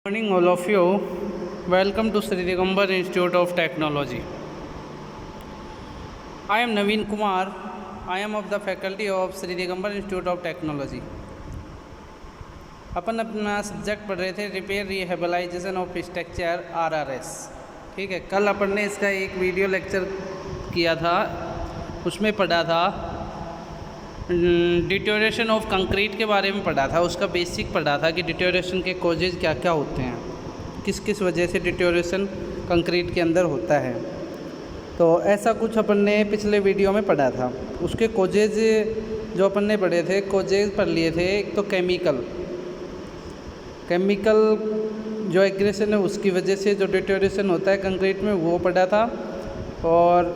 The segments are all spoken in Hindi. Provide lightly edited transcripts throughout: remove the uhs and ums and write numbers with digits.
Morning, all of you. Welcome to Sri Digambar Institute of Technology. I am Naveen Kumar. I am of the faculty of Sri Digambar Institute of Technology. अपन अपना सब्जेक्ट पढ़ रहे थे रिपेयर रिहेबिलाइजेशन ऑफ स्ट्रक्चर RRS। ठीक है, कल अपन ने इसका एक वीडियो लेक्चर किया था, उसमें पढ़ा था डिटोरेशन ऑफ कंक्रीट के बारे में पढ़ा था। उसका बेसिक पढ़ा था कि डिटोरेशन के कॉजेज क्या क्या होते हैं, किस किस वजह से डिटोरेशन कंक्रीट के अंदर होता है। तो ऐसा कुछ अपन ने पिछले वीडियो में पढ़ा था। उसके कॉजेज जो अपन ने पढ़े थे, कॉजेज पढ़ लिए थे। एक तो केमिकल जो एग्रेशन है उसकी वजह से जो डिटोरेशन होता है कंक्रीट में, वो पढ़ा था। और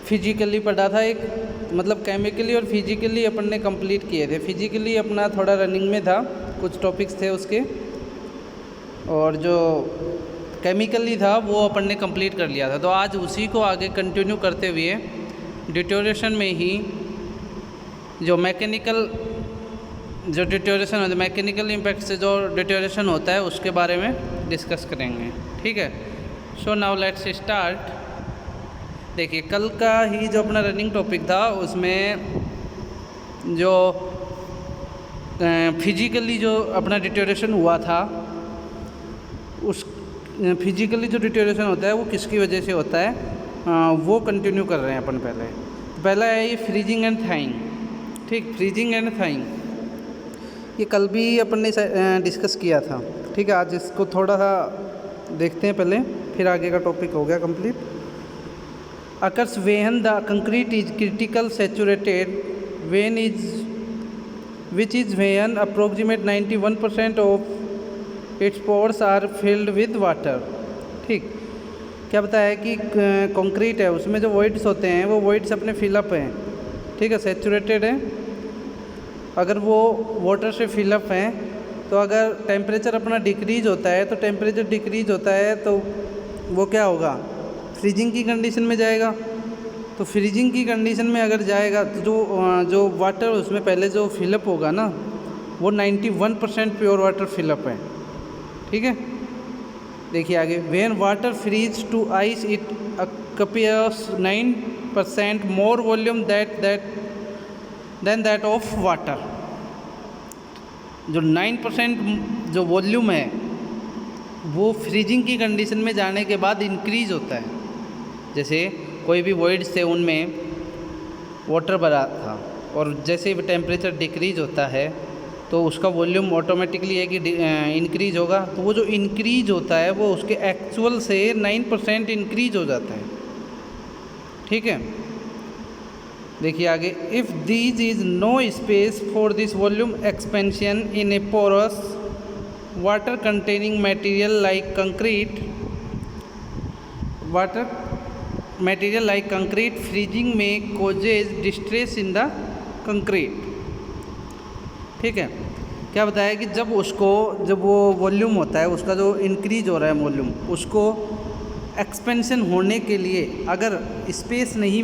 फिजिकली पढ़ा था, एक मतलब केमिकली और फिजिकली अपन ने कंप्लीट किए थे। फिजिकली अपना थोड़ा रनिंग में था, कुछ टॉपिक्स थे उसके, और जो केमिकली था वो अपन ने कंप्लीट कर लिया था। तो आज उसी को आगे कंटिन्यू करते हुए डिटोरेशन में ही जो मैकेनिकल जो डिटोरेशन होता है, मैकेनिकल इम्पैक्ट से जो डिटोरेशन होता है उसके बारे में डिस्कस करेंगे। ठीक है, सो नाउ लेट्स स्टार्ट। देखिए, कल का ही जो अपना रनिंग टॉपिक था उसमें जो फिजिकली जो अपना डिटोरेशन हुआ था, उस फिजिकली जो डिटोरेशन होता है वो किसकी वजह से होता है, वो कंटिन्यू कर रहे हैं अपन। पहला है ये फ्रीजिंग एंड थाइंग। ठीक, फ्रीजिंग एंड थाइंग ये कल भी अपन ने डिस्कस किया था। ठीक है, आज इसको थोड़ा सा देखते हैं पहले, फिर आगे का टॉपिक हो गया complete. occurs when the concrete is critical saturated, which is when approximate 91% of its pores are filled with water। ठीक, क्या बताया कि कंक्रीट है उसमें जो वॉइड्स होते हैं वो वॉइड्स अपने फिलअप हैं। ठीक है, सैचुरेटेड है। अगर वो वाटर से फिलअप हैं तो अगर टेम्परेचर अपना डिक्रीज होता है, तो टेम्परेचर डिक्रीज होता है तो वो क्या होगा, फ्रीजिंग की कंडीशन में जाएगा। तो फ्रीजिंग की कंडीशन में अगर जाएगा तो जो वाटर उसमें पहले जो फिलअप होगा ना, वो 91% प्योर वाटर फिलअप है। ठीक है, देखिए आगे, when water freeze to ice it occupies 9% more volume then that of water. जो 9% जो वॉल्यूम है वो फ्रीजिंग की कंडीशन में जाने के बाद इंक्रीज होता है। जैसे कोई भी वॉइड्स थे उनमें वाटर भरा था, और जैसे ही टेम्परेचर डिक्रीज होता है तो उसका वॉल्यूम ऑटोमेटिकली है कि इंक्रीज होगा। तो वो जो इंक्रीज होता है वो उसके एक्चुअल से 9% इंक्रीज हो जाता है। ठीक है, देखिए आगे, if these is no space for this volume expansion in a porous water containing material like concrete, freezing may causes distress in the concrete. ठीक है, क्या बताया कि जब वो वॉल्यूम होता है उसका जो इंक्रीज हो रहा है वॉल्यूम, उसको एक्सपेंशन होने के लिए अगर स्पेस नहीं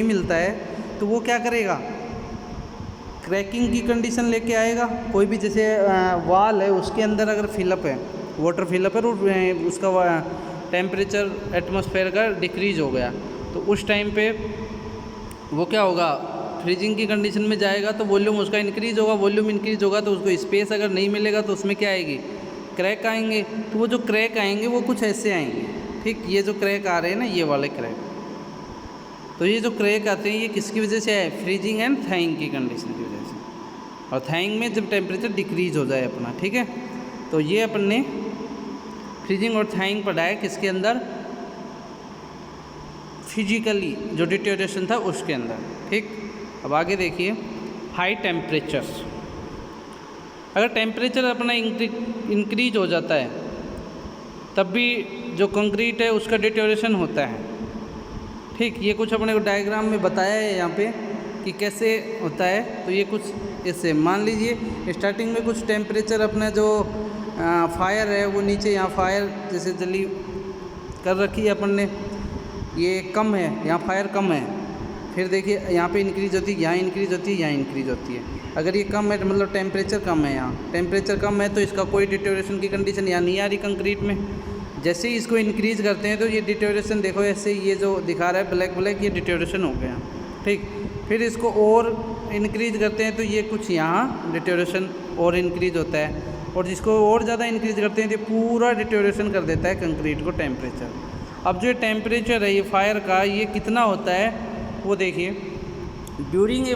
मिलता है तो वो क्या करेगा, क्रैकिंग की कंडीशन लेके आएगा। कोई भी जैसे वाल है उसके अंदर अगर फिलअप है, वाटर फिलअप है, और उसका टेम्परेचर एटमॉस्फेयर का डिक्रीज हो गया, तो उस टाइम पे वो क्या होगा, फ्रीजिंग की कंडीशन में जाएगा तो वॉल्यूम उसका इंक्रीज होगा। तो उसको स्पेस अगर नहीं मिलेगा तो उसमें क्या आएगी, क्रैक आएंगे। तो वो जो क्रैक आएंगे वो कुछ ऐसे आएंगे। ठीक, ये जो क्रैक आ रहे हैं ना, ये वाले क्रैक, तो ये जो क्रैक आते हैं ये किसकी वजह से है, फ्रीजिंग एंड थाइंग की कंडीशन की वजह से। और थाइंग में जब टेम्परेचर डिक्रीज हो जाए अपना। ठीक है, तो ये अपन ने फ्रीजिंग और थाइंग पढ़ा है किसके अंदर, फिजिकली जो डिटोरेशन था उसके अंदर। ठीक, अब आगे देखिए, हाई टेम्परेचर्स। अगर टेम्परेचर अपना इंक्रीज हो जाता है तब भी जो कंक्रीट है उसका डिटोरेशन होता है। ठीक, ये कुछ अपने को डायग्राम में बताया है यहाँ पे कि कैसे होता है। तो ये कुछ इससे मान लीजिए, स्टार्टिंग में कुछ टेम्परेचर अपना जो फायर है वो नीचे, यहाँ फायर जैसे जली कर रखी है अपन ने, ये कम है, यहाँ फायर कम है। फिर देखिए यहाँ पे इंक्रीज होती है, यहाँ इंक्रीज होती है, यहाँ इंक्रीज होती है। अगर ये कम है मतलब टेम्परेचर कम है, यहाँ टेम्परेचर कम है तो इसका कोई डिटेरियोरेशन की कंडीशन यहाँ नहीं आ रही कंक्रीट में। जैसे ही इसको इंक्रीज़ करते हैं तो ये डिटेरियोरेशन देखो, ऐसे ये जो दिखा रहा है ब्लैक ब्लैक, ये डिटेरियोरेशन हो गया। ठीक, फिर इसको और इंक्रीज़ करते हैं तो ये कुछ यहाँ डिटेरियोरेशन और इंक्रीज़ होता है, और जिसको और ज़्यादा इंक्रीज़ करते हैं तो पूरा डिटेरियोरेशन कर देता है कंक्रीट को टेम्परेचर। अब जो ये टेम्परेचर है ये फायर का, ये कितना होता है वो देखिए। During a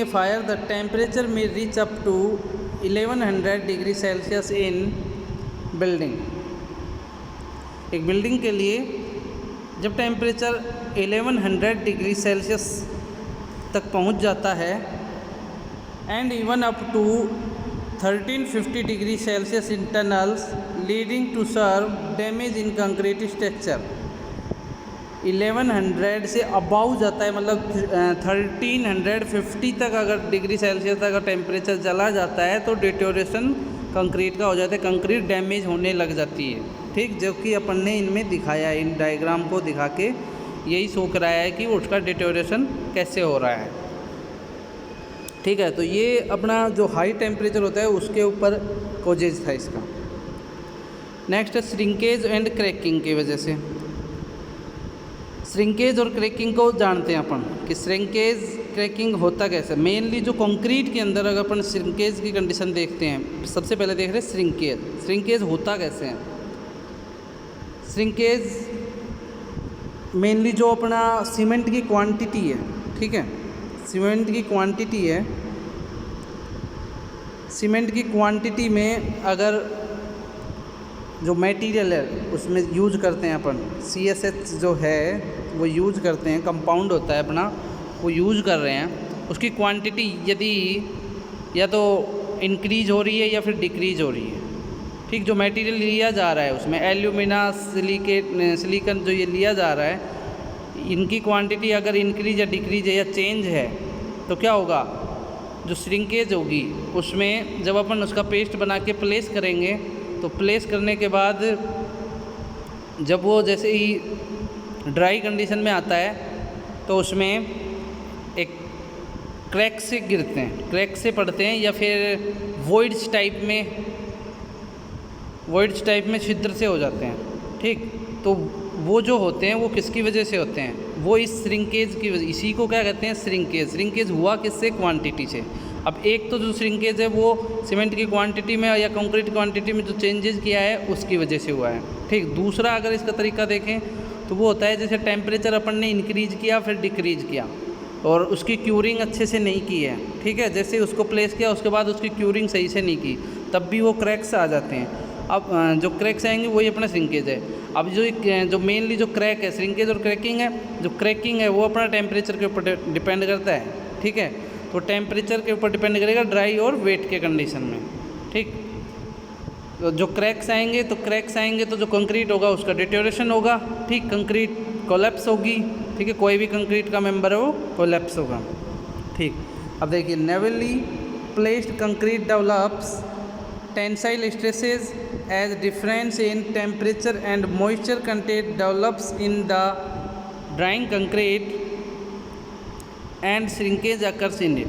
fire the temperature may reach up to 1100 degree Celsius in building. एक बिल्डिंग के लिए जब टेम्परेचर 1100 डिग्री सेल्सियस तक पहुंच जाता है, and even up to 1350 degree Celsius internals leading to severe damage in concrete structure. 1100 से अबाउ जाता है, मतलब 1350 तक अगर डिग्री सेल्सियस तक अगर टेम्परेचर चला जाता है तो डिटेरियोरेशन कंक्रीट का हो जाता है, कंक्रीट डैमेज होने लग जाती है। ठीक, जो कि अपन ने इनमें दिखाया है, इन डायग्राम को दिखा के यही शो कराया है कि उसका डिटेरियोरेशन कैसे हो रहा है। ठीक है, तो ये अपना जो हाई टेम्परेचर होता है उसके ऊपर कोजेज था इसका। नेक्स्ट है श्रिंकेज एंड क्रैकिंग की वजह से। श्रिंकेज और क्रैकिंग को जानते हैं अपन कि श्रिंकेज क्रैकिंग होता कैसे। मेनली जो कंक्रीट के अंदर अगर अपन श्रिंकेज की कंडीशन देखते हैं, सबसे पहले देख रहे हैं श्रिंकेज। श्रिंकेज होता कैसे है? श्रिंकेज मेनली जो अपना सीमेंट की क्वांटिटी है, ठीक है, सीमेंट की क्वांटिटी है, सीमेंट की क्वांटिटी में अगर जो मटेरियल है उसमें यूज करते हैं अपन CSH जो है वो यूज करते हैं, कंपाउंड होता है अपना, वो यूज कर रहे हैं। उसकी क्वांटिटी यदि या तो इंक्रीज हो रही है या फिर डिक्रीज हो रही है। ठीक, जो मटेरियल लिया जा रहा है उसमें एल्यूमिना, सिलिकन जो ये लिया जा रहा है, इनकी क्वांटिटी अगर इंक्रीज या डिक्रीज है या चेंज है तो क्या होगा, जो श्रिंकेज होगी उसमें जब अपन उसका पेस्ट बना के प्लेस करेंगे तो प्लेस करने के बाद जब वो जैसे ही ड्राई कंडीशन में आता है तो उसमें एक क्रैक से गिरते हैं, क्रैक से पड़ते हैं, या फिर वॉइड्स टाइप में छिद्र से हो जाते हैं। ठीक, तो वो जो होते हैं वो किसकी वजह से होते हैं, वो इस श्रिंकेज की वजह, इसी को क्या कहते हैं श्रिंकेज। श्रिंकेज हुआ किससे, क्वांटिटी से। अब एक तो जो श्रिंकेज है वो सीमेंट की क्वांटिटी में या कंक्रीट क्वांटिटी में जो चेंजेस किया है उसकी वजह से हुआ है। ठीक, दूसरा अगर इसका तरीका देखें तो वो होता है जैसे टेम्परेचर अपन ने इंक्रीज किया फिर डिक्रीज किया और उसकी क्यूरिंग अच्छे से नहीं की है। ठीक है, जैसे उसको प्लेस किया उसके बाद उसकी क्यूरिंग सही से नहीं की, तब भी वो क्रैक्स आ जाते हैं। अब जो क्रैक्स आएंगे वही अपना श्रिंकेज है। अब जो मेनली जो क्रैक है, श्रिंकेज और क्रैकिंग है, जो क्रैकिंग है वो अपना टेम्परेचर के ऊपर डिपेंड करता है। ठीक है, तो टेम्परेचर के ऊपर डिपेंड करेगा ड्राई और वेट के कंडीशन में। ठीक, तो जो क्रैक्स आएंगे तो जो कंक्रीट होगा उसका डिटेरियोरेशन होगा। ठीक, कंक्रीट कोलैप्स होगी। ठीक है, कोई भी कंक्रीट का मेंबर है वो कोलैप्स होगा। ठीक, अब देखिए newly placed concrete develops tensile stresses as difference in temperature and moisture content develops in the drying concrete and shrinkage occurs in it.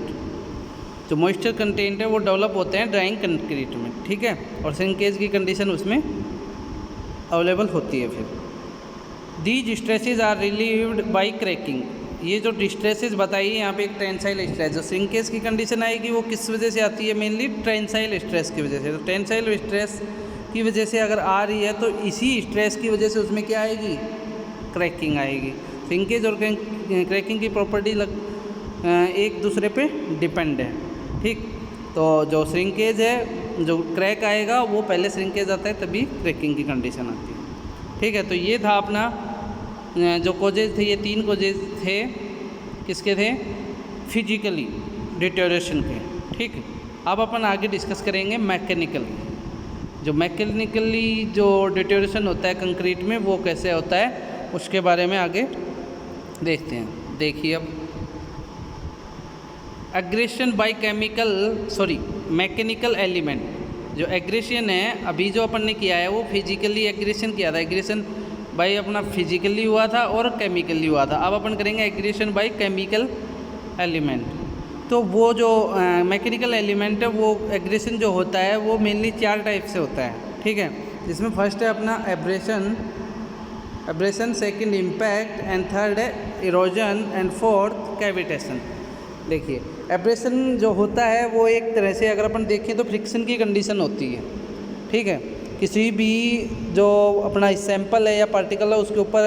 जो मॉइस्चर कंटेंट है वो डेवलप होते हैं ड्राइंग कंक्रीट में। ठीक है, और श्रिंकेज की कंडीशन उसमें अवेलेबल होती है। फिर these stresses are relieved by cracking. ये जो डिस्ट्रेसेस बताइए यहाँ पे, एक टेंसाइल स्ट्रेस, जो श्रिंकेज की कंडीशन आएगी वो किस वजह से आती है, मेनली टेंसाइल स्ट्रेस की वजह से। तो टेंसाइल स्ट्रेस की वजह से अगर आ रही है तो इसी स्ट्रेस की वजह से उसमें क्या आएगी, क्रैकिंग आएगी। श्रिंकेज और क्रैकिंग की प्रॉपर्टी एक दूसरे पे डिपेंड है। ठीक, तो जो श्रिंकेज है, जो क्रैक आएगा वो पहले श्रिंकेज आता है तभी क्रैकिंग की कंडीशन आती है। ठीक है, तो ये था अपना जो कोजेज थे, ये 3 कोजेज थे, किसके थे, फिजिकली डिटेरियोरेशन के। ठीक, अब अपन आगे डिस्कस करेंगे मैकेनिकल। जो मैकेनिकली जो डिटेरियोरेशन होता है कंक्रीट में वो कैसे होता है उसके बारे में आगे देखते हैं। देखिए अब एग्रेशन बाय मैकेनिकल एलिमेंट। जो एग्रेशन है अभी जो अपन ने किया है वो फिजिकली एग्रेशन किया था। एग्रेशन बाय अपना फिजिकली हुआ था और केमिकली हुआ था। अब अपन करेंगे एग्रेशन बाय केमिकल एलिमेंट। तो वो जो मैकेनिकल एलिमेंट है वो एग्रेशन जो होता है वो मेनली 4 टाइप से होता है, ठीक है। जिसमें फर्स्ट है अपना abrasion, second impact and third है इरोजन एंड फोर्थ कैविटेशन। देखिए एब्रेशन जो होता है वो एक तरह से अगर अपन देखें तो फ्रिक्शन की कंडीशन होती है, ठीक है। किसी भी जो अपना सैंपल है या पार्टिकल है उसके ऊपर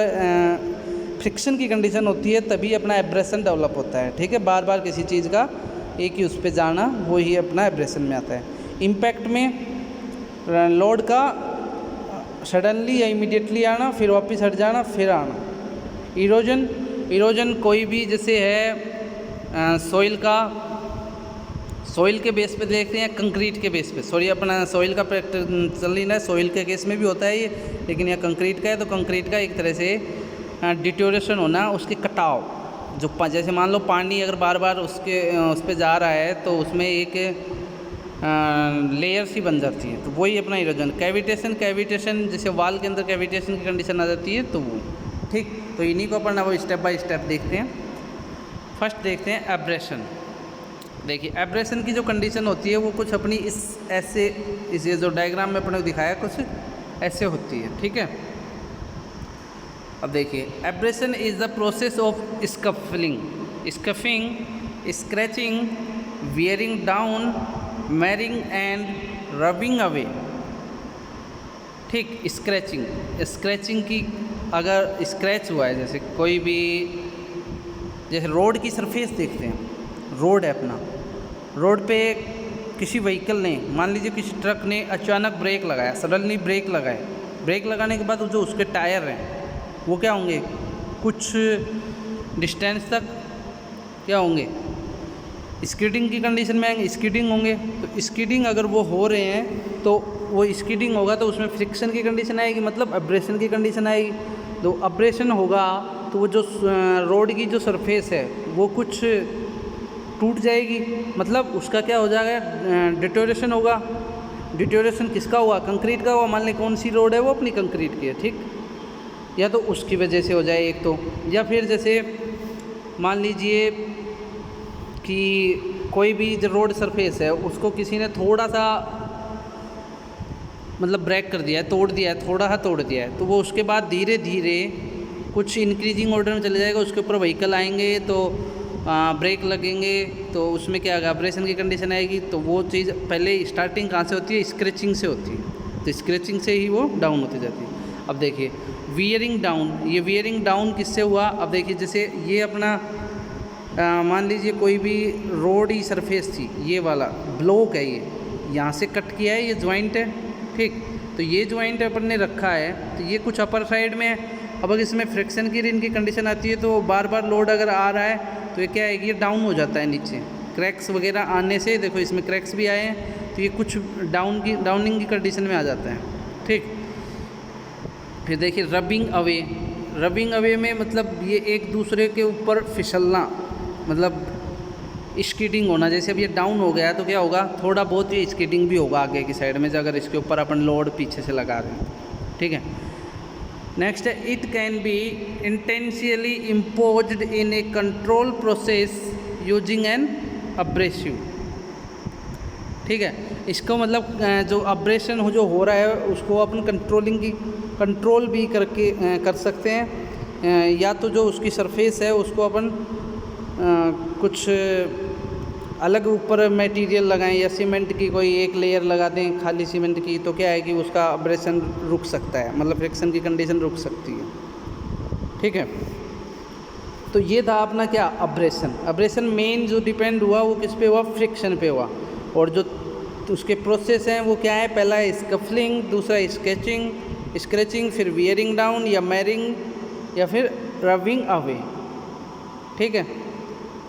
फ्रिक्शन की कंडीशन होती है तभी अपना एब्रेशन डेवलप होता है, ठीक है। बार बार किसी चीज़ का एक ही उस पर जाना वो ही अपना एब्रेशन में आता है। इम्पैक्ट में लोड का सडनली या इमीडिएटली आना, फिर वापस हट जाना, फिर आना। इरोजन कोई भी जैसे है सॉइल के बेस पे देखते हैं, कंक्रीट के बेस पे, सॉरी अपना सॉइल का चल नहीं रहा है, सॉइल के केस में भी होता है ये, लेकिन यह कंक्रीट का है। तो कंक्रीट का एक तरह से डिटोरेशन होना, उसके कटाव जो जैसे मान लो पानी अगर बार बार उस पर जा रहा है तो उसमें एक लेयर सी बन जाती है, तो वही अपना इरोजन। कैविटेशन जैसे वाल के अंदर कैविटेशन की कंडीशन आ जाती है, तो वो ठीक। तो इन्हीं को अपन वो स्टेप बाय स्टेप देखते हैं। फर्स्ट देखते हैं एब्रेशन। देखिए एब्रेशन की जो कंडीशन होती है वो कुछ अपनी इस ये जो डायग्राम में अपने को दिखाया कुछ ऐसे होती है, ठीक है। अब देखिए abrasion is the process of scuffing, scratching, wearing down, marring and rubbing away, ठीक। स्क्रैचिंग की अगर स्क्रैच हुआ है, जैसे कोई भी जैसे रोड की सरफेस देखते हैं, रोड है अपना, रोड पे किसी व्हीकल ने, मान लीजिए किसी ट्रक ने अचानक ब्रेक लगाया, सडनली ब्रेक लगाए, ब्रेक लगाने के बाद जो उसके टायर हैं वो क्या होंगे, कुछ डिस्टेंस तक क्या होंगे, स्कीडिंग की कंडीशन में आएंगे, स्कीडिंग होंगे। तो स्कीडिंग अगर वो हो रहे हैं तो वो स्कीडिंग होगा तो उसमें फ्रिक्शन की कंडीशन आएगी, मतलब अब्रेशन की कंडीशन आएगी। तो अब्रेशन होगा तो वो जो रोड की जो सरफेस है वो कुछ टूट जाएगी, मतलब उसका क्या हो जाएगा, डिटोरेशन होगा। डिटोरेशन किसका हुआ, कंक्रीट का हुआ। मान लें कौन सी रोड है वो अपनी कंक्रीट की है, ठीक। या तो उसकी वजह से हो जाए एक तो, या फिर जैसे मान लीजिए कि कोई भी जो रोड सरफेस है उसको किसी ने थोड़ा सा मतलब ब्रेक कर दिया है, तोड़ दिया है, थोड़ा सा तोड़ दिया है, तो वो उसके बाद धीरे धीरे कुछ इंक्रीजिंग ऑर्डर में चले जाएगा, उसके ऊपर व्हीकल आएंगे तो ब्रेक लगेंगे, तो उसमें क्या आएगा, अब्रेशन की कंडीशन आएगी। तो वो चीज़ पहले स्टार्टिंग कहाँ से होती है, स्क्रैचिंग से होती है, तो स्क्रैचिंग से ही वो डाउन होती जाती है। अब देखिए वियरिंग डाउन, ये वियरिंग डाउन किससे हुआ। अब देखिए जैसे ये अपना मान लीजिए कोई भी रोड ही सरफेस थी, ये वाला ब्लॉक है, ये यहाँ से कट किया है, ये जॉइंट है, ठीक। तो ये जॉइंट अपन ने रखा है, तो ये कुछ अपर साइड में है। अब अगर इसमें फ्रिक्शन की इनकी कंडीशन आती है तो बार बार लोड अगर आ रहा है तो ये क्या है, ये डाउन हो जाता है नीचे, क्रैक्स वगैरह आने से, देखो इसमें क्रैक्स भी आए हैं, तो ये कुछ डाउनिंग की कंडीशन में आ जाता है, ठीक। फिर देखिए रबिंग अवे में मतलब ये एक दूसरे के ऊपर फिसलना, मतलब स्कीडिंग होना। जैसे अब ये डाउन हो गया तो क्या होगा, थोड़ा बहुत ये स्कीडिंग भी होगा आगे की साइड में, अगर इसके ऊपर अपन लोड पीछे से लगा रहे हैं, ठीक है। नेक्स्ट है it can be intentionally imposed in a control process using an abrasive, ठीक है। इसको मतलब जो अब्रेशन जो हो रहा है उसको अपन कंट्रोल भी कर सकते हैं, या तो जो उसकी सरफेस है उसको अपन कुछ अलग ऊपर मटेरियल लगाएं, या सीमेंट की कोई एक लेयर लगा दें खाली सीमेंट की, तो क्या है कि उसका अब्रेशन रुक सकता है, मतलब फ्रिक्शन की कंडीशन रुक सकती है, ठीक है। तो ये था अपना क्या, अब्रेशन मेन जो डिपेंड हुआ वो किस पे हुआ, फ्रिक्शन पे हुआ। और जो उसके प्रोसेस हैं वो क्या है, पहला है स्कफलिंग, दूसरा स्क्रैचिंग, फिर वियरिंग डाउन या मैरिंग, या फिर रबिंग अवे, ठीक है।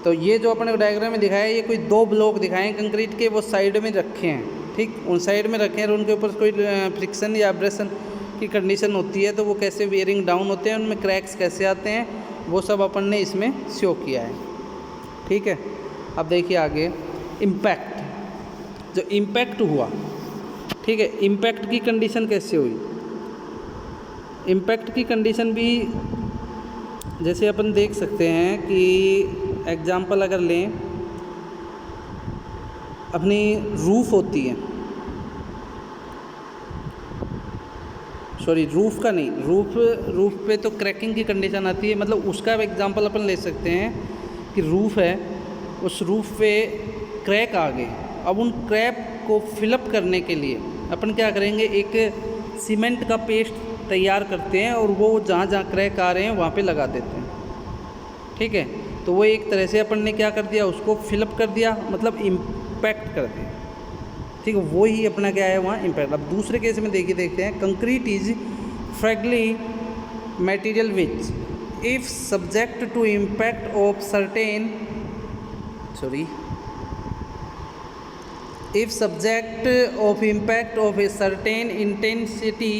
तो ये जो अपने डायग्राम में दिखाया है, ये कोई 2 ब्लॉक दिखाए हैं कंक्रीट के, वो साइड में रखे हैं, ठीक, उन साइड में रखे हैं, और उनके ऊपर कोई फ्रिक्शन या अब्रेशन की कंडीशन होती है तो वो कैसे वियरिंग डाउन होते हैं, उनमें क्रैक्स कैसे आते हैं, वो सब अपन ने इसमें शो किया है, ठीक है। अब देखिए आगे इम्पैक्ट, जो इम्पैक्ट हुआ, ठीक है, इम्पैक्ट की कंडीशन कैसे हुई। इम्पैक्ट की कंडीशन भी जैसे अपन देख सकते हैं कि एग्जाम्पल अगर लें अपनी रूफ होती है, सॉरी रूफ का नहीं, रूफ पे तो क्रैकिंग की कंडीशन आती है, मतलब उसका एग्जांपल अपन ले सकते हैं कि रूफ है, उस रूफ पे क्रैक आ गए। अब उन क्रैक को फिलअप करने के लिए अपन क्या करेंगे, एक सीमेंट का पेस्ट तैयार करते हैं और वो जहाँ जहाँ क्रैक आ रहे हैं वहाँ पे लगा देते हैं, ठीक है। तो वो एक तरह से अपन ने क्या कर दिया, उसको फिलअप कर दिया, मतलब इम्पैक्ट कर दिया, ठीक है। वो ही अपना क्या है वहाँ इम्पैक्ट। अब दूसरे केस में देखते हैं, concrete is fragile material which if subject to impact of certain if subject of impact of a certain intensity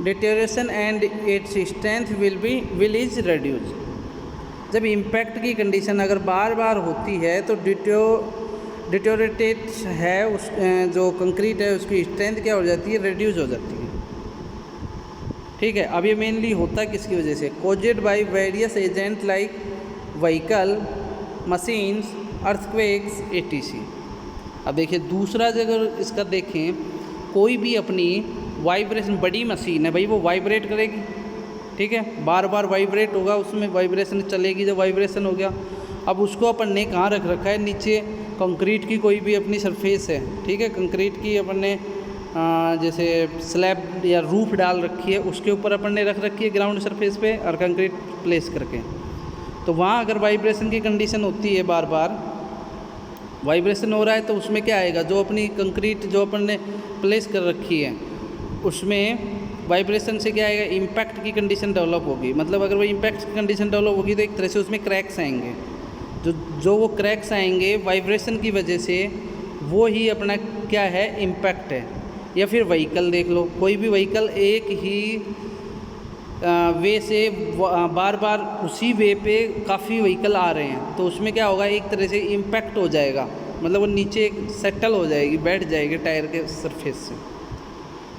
deterioration and its strength will is reduced। जब इम्पैक्ट की कंडीशन अगर बार बार होती है तो डिटोरेटेट है, उस जो कंक्रीट है उसकी स्ट्रेंथ क्या हो जाती है, रिड्यूस हो जाती है, ठीक है। अब ये मेनली होता है किसकी वजह से, caused by various agent like vehicle, machines, earthquakes etc। अब देखिए दूसरा अगर इसका देखें, कोई भी अपनी वाइब्रेशन, बड़ी मशीन है भाई, वो वाइब्रेट करेगी, ठीक है, बार बार वाइब्रेट होगा, उसमें वाइब्रेशन चलेगी। जब वाइब्रेशन हो गया, अब उसको अपन ने कहाँ रख रखा है, नीचे कंक्रीट की कोई भी अपनी सरफेस है, ठीक है, कंक्रीट की अपन ने जैसे स्लैब या रूफ डाल रखी है, उसके ऊपर अपन ने रख रखी है ग्राउंड सरफेस पे और कंक्रीट प्लेस करके। तो वहाँ अगर वाइब्रेशन की कंडीशन होती है, बार बार वाइब्रेशन हो रहा है, तो उसमें क्या आएगा, जो अपनी कंक्रीट जो अपन ने प्लेस कर रखी है उसमें वाइब्रेशन से क्या आएगा, इम्पैक्ट की कंडीशन डेवलप होगी। मतलब अगर वो इम्पैक्ट की कंडीशन डेवलप होगी तो एक तरह से उसमें क्रैक्स आएंगे, जो वो क्रैक्स आएंगे वाइब्रेशन की वजह से, वो ही अपना क्या है, इम्पैक्ट है। या फिर व्हीकल देख लो, कोई भी व्हीकल एक ही वे से बार बार उसी वे पे काफ़ी व्हीकल आ रहे हैं, तो उसमें क्या होगा, एक तरह से इम्पैक्ट हो जाएगा, मतलब वो नीचे सेटल हो जाएगी, बैठ जाएगी टायर के सरफेस से,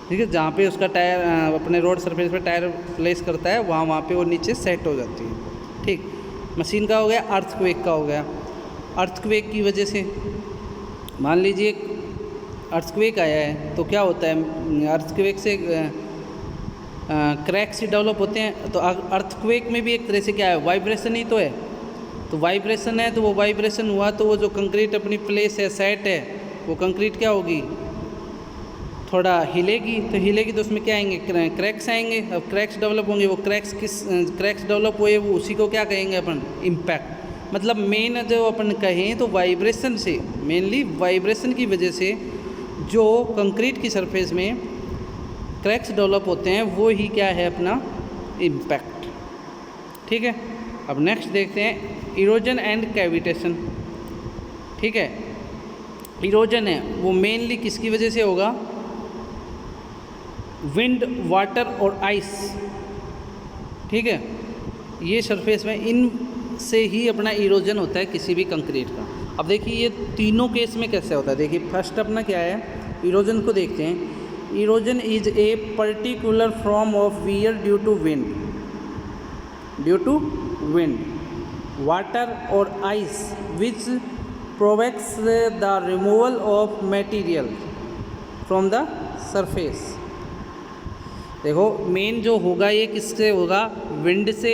ठीक है। जहाँ पे उसका टायर अपने रोड सरफेस पे टायर प्लेस करता है, वहाँ पे वो नीचे सेट हो जाती है, ठीक। मशीन का हो गया, अर्थक्वेक का हो गया। अर्थक्वेक की वजह से मान लीजिए अर्थक्वेक आया है, तो क्या होता है, अर्थक्वेक से क्रैक्स ही डेवलप होते हैं। तो अर्थक्वेक में भी एक तरह से क्या है, वाइब्रेशन ही तो है। तो वाइब्रेशन है, तो वो वाइब्रेशन हुआ तो वो जो कंक्रीट अपनी प्लेस है, सेट है, वो कंक्रीट क्या होगी, थोड़ा हिलेगी। तो हिलेगी तो उसमें क्या आएंगे, क्रैक्स आएंगे। अब क्रैक्स डेवलप होंगे, वो क्रैक्स डेवलप हुए, वो उसी को क्या कहेंगे अपन, इम्पैक्ट। मतलब मेन जो अपन कहें तो वाइब्रेशन से, मेनली वाइब्रेशन की वजह से जो कंक्रीट की सरफेस में क्रैक्स डेवलप होते हैं, वो ही क्या है अपना इम्पैक्ट, ठीक है। अब नेक्स्ट देखते हैं इरोजन एंड कैविटेशन, ठीक है। इरोजन है वो मेनली किसकी वजह से होगा, विंड, वाटर और आइस, ठीक है। ये सरफेस में इन से ही अपना इरोजन होता है किसी भी कंक्रीट का। अब देखिए ये तीनों केस में कैसे होता है, देखिए फर्स्ट अपना क्या है, इरोजन को देखते हैं। Erosion is a particular form of wear due to wind, water और ice which provokes the removal of material from the surface. देखो मेन जो होगा ये किससे होगा, विंड से,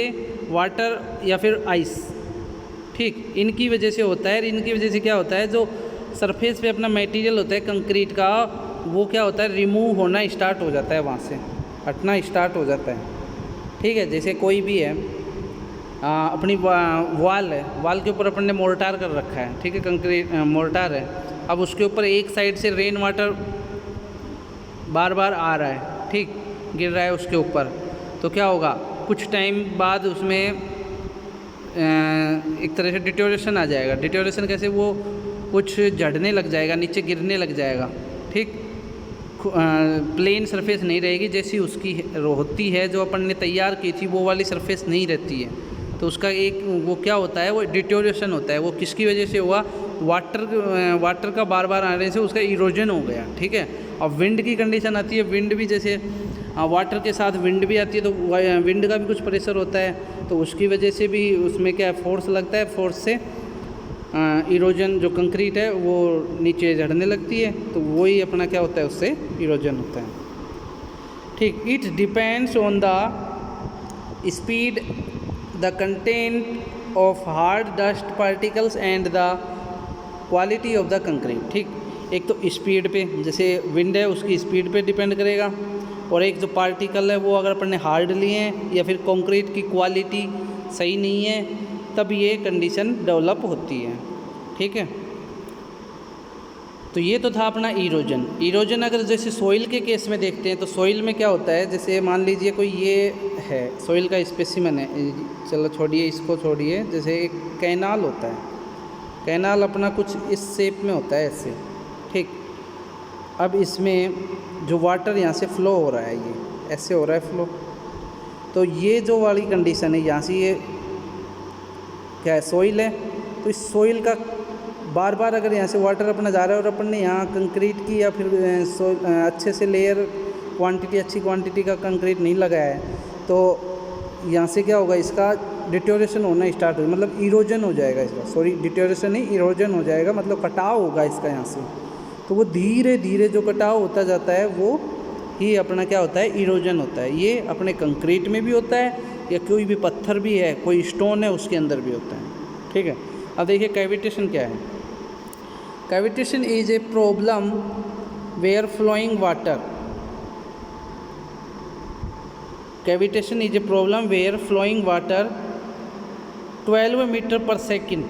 वाटर या फिर आइस, ठीक, इनकी वजह से होता है। इनकी वजह से क्या होता है, जो सरफेस पे अपना मटेरियल होता है कंक्रीट का, वो क्या होता है, रिमूव होना स्टार्ट हो जाता है, वहाँ से हटना स्टार्ट हो जाता है, ठीक है। जैसे कोई भी है अपनी वाल है, वाल के ऊपर अपन ने मोर्टार कर रखा है, ठीक है, कंक्रीट मोर्टार है। अब उसके ऊपर एक साइड से रेन वाटर बार बार आ रहा है, ठीक, गिर रहा है उसके ऊपर, तो क्या होगा, कुछ टाइम बाद उसमें एक तरह से डिटोरेशन आ जाएगा। डिटोरेशन कैसे, वो कुछ झड़ने लग जाएगा, नीचे गिरने लग जाएगा, ठीक, प्लेन सरफेस नहीं रहेगी जैसी उसकी होती है, जो अपन ने तैयार की थी वो वाली सरफेस नहीं रहती है। तो उसका एक वो क्या होता है, वो डिटोरेशन होता है। वो किसकी वजह से हुआ, वाटर का बार बार आने से उसका इरोजन हो गया, ठीक है। और विंड की कंडीशन आती है, विंड भी जैसे वाटर के साथ विंड भी आती है, तो विंड का भी कुछ प्रेशर होता है, तो उसकी वजह से भी उसमें क्या फोर्स लगता है, फोर्स से इरोजन जो कंक्रीट है वो नीचे झड़ने लगती है, तो वही अपना क्या होता है, उससे इरोजन होता है। ठीक, it depends on the speed, the content of hard dust particles and the quality of the concrete. ठीक, एक तो स्पीड पे, जैसे विंड है उसकी स्पीड पे डिपेंड करेगा, और एक जो पार्टिकल है वो अगर अपन ने हार्ड लिए हैं या फिर कंक्रीट की क्वालिटी सही नहीं है, तब ये कंडीशन डेवलप होती है। ठीक है, तो ये तो था अपना इरोजन। इरोजन अगर जैसे सॉइल के केस में देखते हैं तो सॉइल में क्या होता है, जैसे मान लीजिए कोई ये है सॉइल का स्पेसिमन है, चलो छोड़िए इसको छोड़िए, जैसे एक कैनाल होता है, कैनाल अपना कुछ इस शेप में होता है ऐसे। ठीक, अब इसमें जो वाटर यहाँ से फ्लो हो रहा है, ये ऐसे हो रहा है फ्लो, तो ये जो वाली कंडीशन है यहाँ से, ये क्या है, सॉइल है, तो इस सॉइल का बार बार अगर यहाँ से वाटर अपना जा रहा है और अपन ने यहाँ कंक्रीट की या फिर अच्छे से लेयर क्वांटिटी, अच्छी क्वांटिटी का कंक्रीट नहीं लगाया है, तो यहाँ से क्या होगा, इसका डिटोरेशन होना स्टार्ट हो, मतलब इरोजन हो जाएगा इसका, सॉरी डिटोरेशन नहीं, इरोजन हो जाएगा, मतलब कटाव होगा इसका यहाँ से। तो वो धीरे धीरे जो कटाव होता जाता है वो ही अपना क्या होता है, इरोजन होता है। ये अपने कंक्रीट में भी होता है, या कोई भी पत्थर भी है, कोई स्टोन है, उसके अंदर भी होता है। ठीक है, अब देखिए कैविटेशन क्या है। Cavitation is a problem where flowing water, cavitation is a problem where flowing water 12 meter पर सेकेंड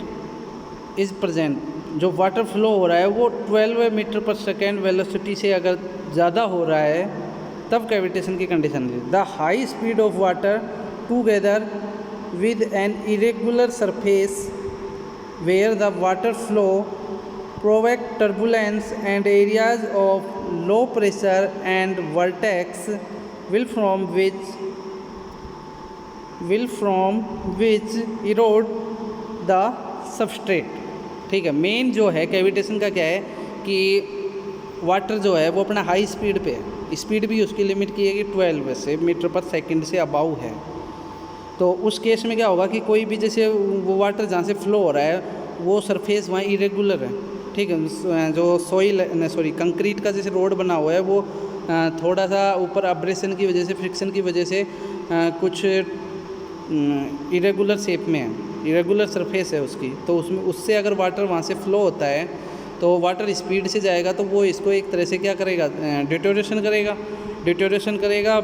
इज प्रेजेंट। जो वाटर फ्लो हो रहा है वो 12 मीटर पर सेकेंड वेलोसिटी से अगर ज़्यादा हो रहा है तब कैविटेशन की कंडीशन है। The high speed of water together with an irregular surface where the water flow provoke turbulence and areas of low pressure and vertex will from which erode the substrate। ठीक है, मेन जो है कैविटेशन का क्या है कि वाटर जो है वो अपना हाई स्पीड पे है, स्पीड भी उसकी लिमिट की है कि 12 से मीटर पर सेकंड से अबाउ है। तो उस केस में क्या होगा कि कोई भी जैसे वो वाटर जहाँ से फ्लो हो रहा है वो सरफेस वहाँ इरेगुलर है। ठीक है, जो सॉइल सॉरी कंक्रीट का जैसे रोड बना हुआ है वो थोड़ा सा ऊपर अब्रेशन की वजह से, फ्रिक्शन की वजह से कुछ इरेगुलर शेप में है, इरेगुलर सरफेस है उसकी, तो उसमें उससे अगर वाटर वहाँ से फ्लो होता है तो वाटर स्पीड से जाएगा, तो वो इसको एक तरह से क्या करेगा, डिटोरेशन करेगा। डिटोरेशन करेगा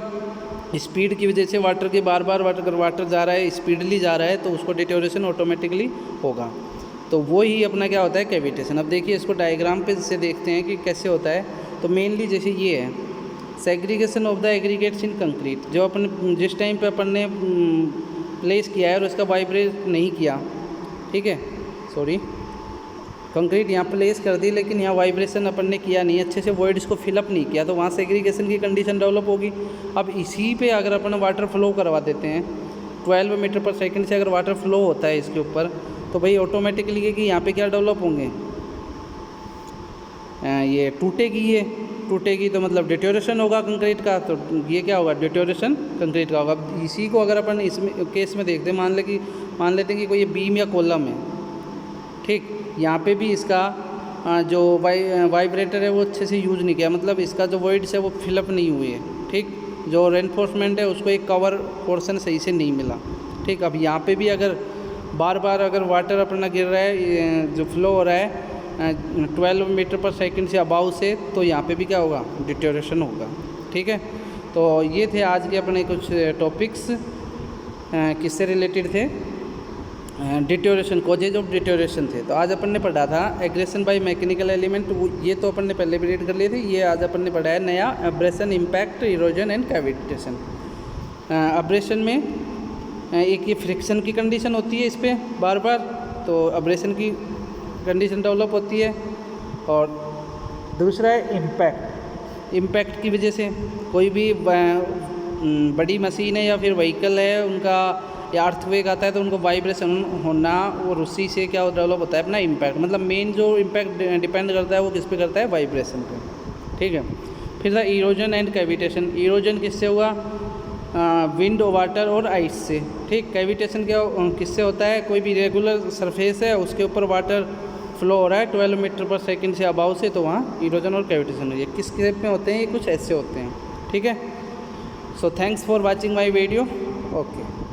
स्पीड की वजह से, वाटर के बार बार अगर वाटर जा रहा है स्पीडली जा रहा है तो उसको डिटोरेशन ऑटोमेटिकली होगा। तो वो ही अपना क्या होता है कैविटेशन। अब देखिए इसको डायग्राम पे जैसे देखते हैं कि कैसे होता है। तो मेनली जैसे ये है segregation of the aggregates in concrete, जो अपन जिस टाइम पे अपन ने प्लेस किया है और उसका वाइब्रेट नहीं किया, ठीक है, सॉरी कंक्रीट यहाँ प्लेस कर दी लेकिन यहाँ वाइब्रेशन अपन ने किया नहीं, अच्छे से वॉइड्स को फिलअप नहीं किया, तो वहाँ सेग्रीगेशन की कंडीशन डेवलप होगी। अब इसी पे अगर अपन वाटर फ्लो करवा देते हैं 12 मीटर पर सेकंड से अगर वाटर फ्लो होता है इसके ऊपर, तो भाई ऑटोमेटिकली कि यहाँ पे क्या डेवलप होंगे, ये टूटेगी तो मतलब डिटोरेशन होगा कंक्रीट का, तो ये क्या होगा, डिटोरेशन कंक्रीट का होगा। इसी को अगर अपन इसमें केस में देखते हैं, मान लेते हैं कि कोई ये बीम या कॉलम है, ठीक, यहाँ पे भी इसका जो वाइब्रेटर है वो अच्छे से यूज़ नहीं किया, मतलब इसका जो वॉइड्स है वो फिलअप नहीं हुई है, ठीक, जो रेनफोर्समेंट है उसको एक कवर पोर्शन सही से नहीं मिला, ठीक। अब यहाँ पे भी अगर बार बार अगर वाटर अपना गिर रहा है, जो फ्लो हो रहा है 12 मीटर पर सेकंड से अबाउ से, तो यहाँ पे भी क्या होगा, डिटोरेशन होगा, ठीक है। तो ये थे आज के अपने कुछ टॉपिक्स, किससे रिलेटेड थे, डिटोरेशन, कॉजेज ऑफ डिटोरेशन थे। तो आज अपन ने पढ़ा था एग्रेशन बाय मैकेनिकल एलिमेंट, ये तो अपन ने पहले भी रीड कर लिए थे। ये आज अपन ने पढ़ा है नया, abrasion, impact, erosion and cavitation. Abrasion में एक ये फ्रिक्शन की कंडीशन होती है इस पर बार बार, तो एब्रेशन की कंडीशन डेवलप होती है। और दूसरा है इम्पैक्ट, इम्पैक्ट की वजह से कोई भी बड़ी मशीन है या फिर व्हीकल है, उनका या अर्थवेग आता है तो उनको वाइब्रेशन होना, और उसी से क्या डेवलप होता है अपना इम्पैक्ट। मतलब मेन जो इम्पैक्ट डिपेंड करता है वो किस पे करता है, वाइब्रेशन पे, ठीक है। फिर था इरोजन एंड कैविटेशन। इरोजन किससे हुआ, विंड, वाटर और आइस से, ठीक। ठीक। कैविटेशन क्या किससे होता है, कोई भी रेगुलर सरफेस है उसके ऊपर वाटर फ्लो हो रहा है 12 मीटर पर सेकंड से अबाव से, तो वहाँ इरोजन और कैविटेशन हुई है। किस शेप में होते हैं ये, कुछ ऐसे होते हैं। ठीक है। So thanks for watching my video. Okay.